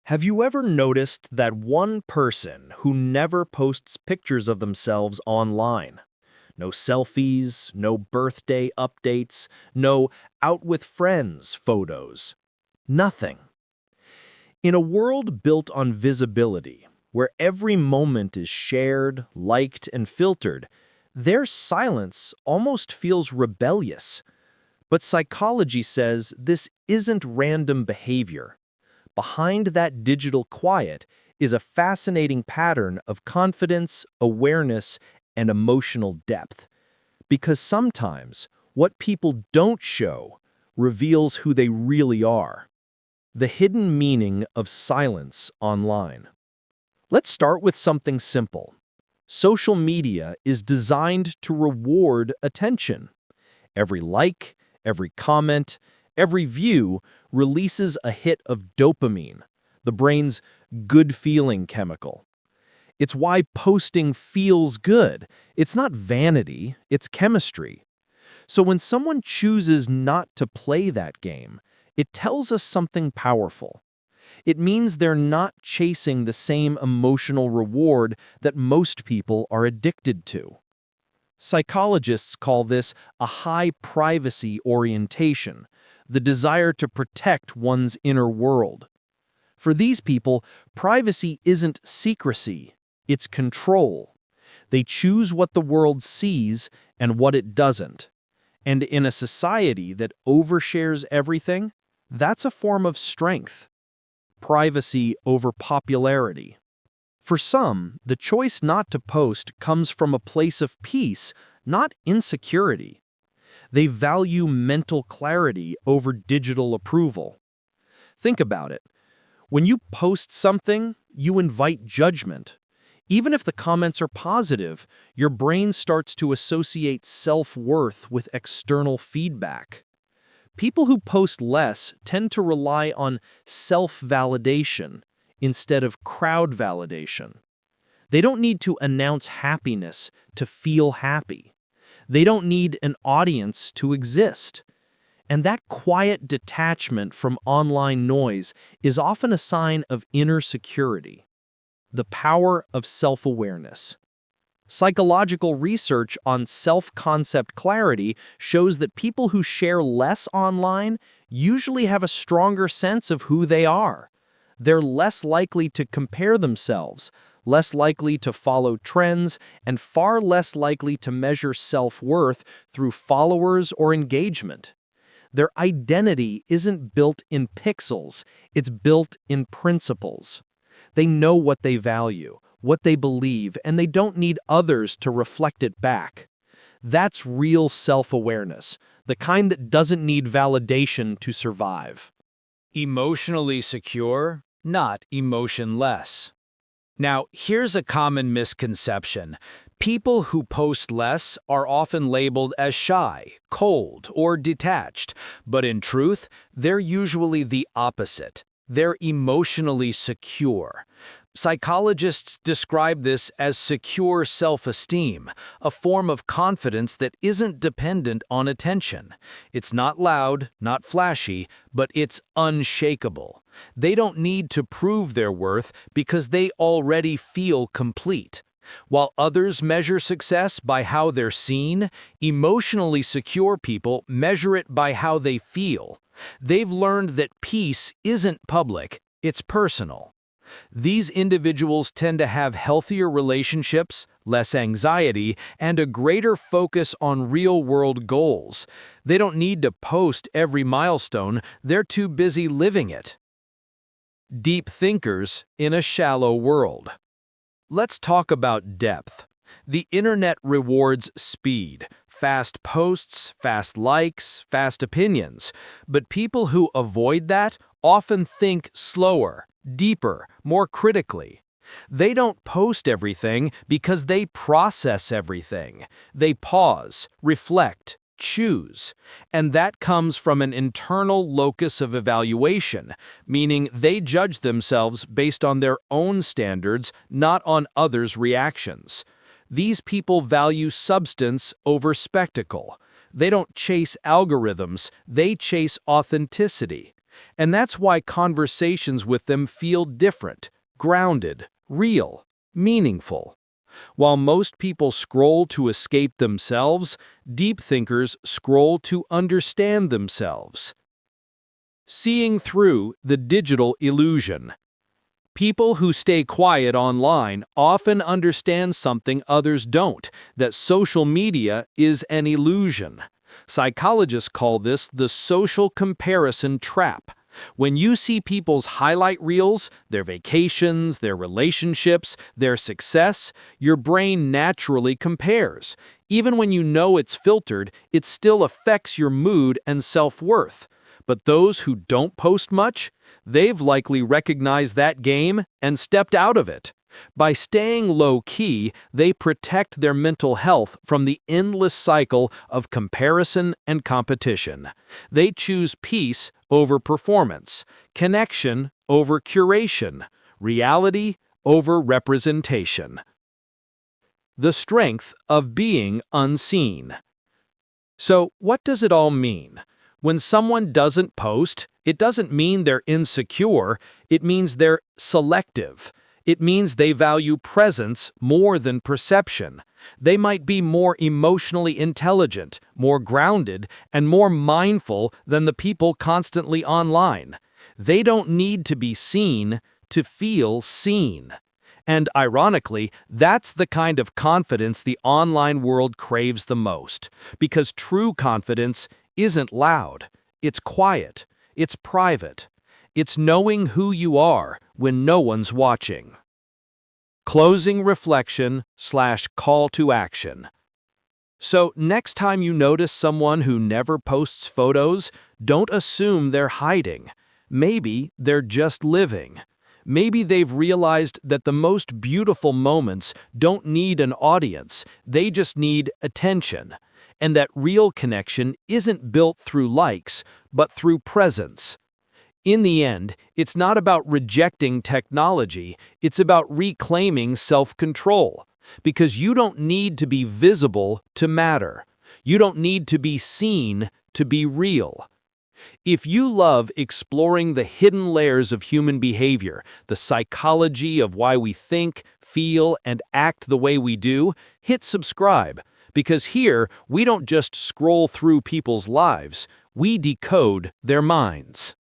Have you ever noticed that one person who never posts pictures of themselves online? No selfies, no birthday updates, no out with friends photos. Nothing. In a world built on visibility, where every moment is shared, liked, and filtered, their silence almost feels rebellious. But psychology says this isn't random behavior. Behind that digital quiet is a fascinating pattern of confidence, awareness, and emotional depth. Because sometimes what people don't show reveals who they really are. The hidden meaning of silence online. Let's start with something simple. Social media is designed to reward attention. Every like, every comment, every view releases a hit of dopamine, the brain's good-feeling chemical. It's why posting feels good. It's not vanity, it's chemistry. So when someone chooses not to play that game, it tells us something powerful. It means they're not chasing the same emotional reward that most people are addicted to. Psychologists call this a high privacy orientation, the desire to protect one's inner world. For these people, privacy isn't secrecy, it's control. They choose what the world sees and what it doesn't. And in a society that overshares everything, that's a form of strength. Privacy over popularity. For some, the choice not to post comes from a place of peace, not insecurity. They value mental clarity over digital approval. Think about it. When you post something, you invite judgment. Even if the comments are positive, your brain starts to associate self-worth with external feedback. People who post less tend to rely on self-validation instead of crowd validation. They don't need to announce happiness to feel happy. They don't need an audience to exist. And that quiet detachment from online noise is often a sign of inner security. The power of self-awareness. Psychological research on self-concept clarity shows that people who share less online usually have a stronger sense of who they are. They're less likely to compare themselves, less likely to follow trends, and far less likely to measure self-worth through followers or engagement. Their identity isn't built in pixels, it's built in principles. They know what they value, what they believe, and they don't need others to reflect it back. That's real self-awareness, the kind that doesn't need validation to survive. Emotionally secure, not emotionless. Now, here's a common misconception. People who post less are often labeled as shy, cold, or detached, but in truth, they're usually the opposite. They're emotionally secure. Psychologists describe this as secure self-esteem, a form of confidence that isn't dependent on attention. It's not loud, not flashy, but it's unshakable. They don't need to prove their worth because they already feel complete. While others measure success by how they're seen, emotionally secure people measure it by how they feel. They've learned that peace isn't public, it's personal. These individuals tend to have healthier relationships, less anxiety, and a greater focus on real-world goals. They don't need to post every milestone, they're too busy living it. Deep thinkers in a shallow world. Let's talk about depth. The internet rewards speed, fast posts, fast likes, fast opinions. But people who avoid that often think slower, deeper, more critically. They don't post everything because they process everything. They pause, reflect, choose. And that comes from an internal locus of evaluation, meaning they judge themselves based on their own standards, not on others' reactions. These people value substance over spectacle. They don't chase algorithms, they chase authenticity. And that's why conversations with them feel different, grounded, real, meaningful. While most people scroll to escape themselves, deep thinkers scroll to understand themselves. Seeing through the digital illusion. People who stay quiet online often understand something others don't, that social media is an illusion. Psychologists call this the social comparison trap. When you see people's highlight reels, their vacations, their relationships, their success, your brain naturally compares. Even when you know it's filtered, it still affects your mood and self-worth. But those who don't post much, they've likely recognized that game and stepped out of it. By staying low-key, they protect their mental health from the endless cycle of comparison and competition. They choose peace over performance, connection over curation, reality over representation. The strength of being unseen. So, what does it all mean? When someone doesn't post, it doesn't mean they're insecure, it means they're selective. It means they value presence more than perception. They might be more emotionally intelligent, more grounded, and more mindful than the people constantly online. They don't need to be seen to feel seen. And ironically, that's the kind of confidence the online world craves the most, because true confidence isn't loud, it's quiet, it's private. It's knowing who you are when no one's watching. Closing reflection/call to action. So next time you notice someone who never posts photos, don't assume they're hiding. Maybe they're just living. Maybe they've realized that the most beautiful moments don't need an audience, they just need attention. And that real connection isn't built through likes, but through presence. In the end, it's not about rejecting technology, it's about reclaiming self-control. Because you don't need to be visible to matter. You don't need to be seen to be real. If you love exploring the hidden layers of human behavior, the psychology of why we think, feel, and act the way we do, hit subscribe. Because here, we don't just scroll through people's lives, we decode their minds.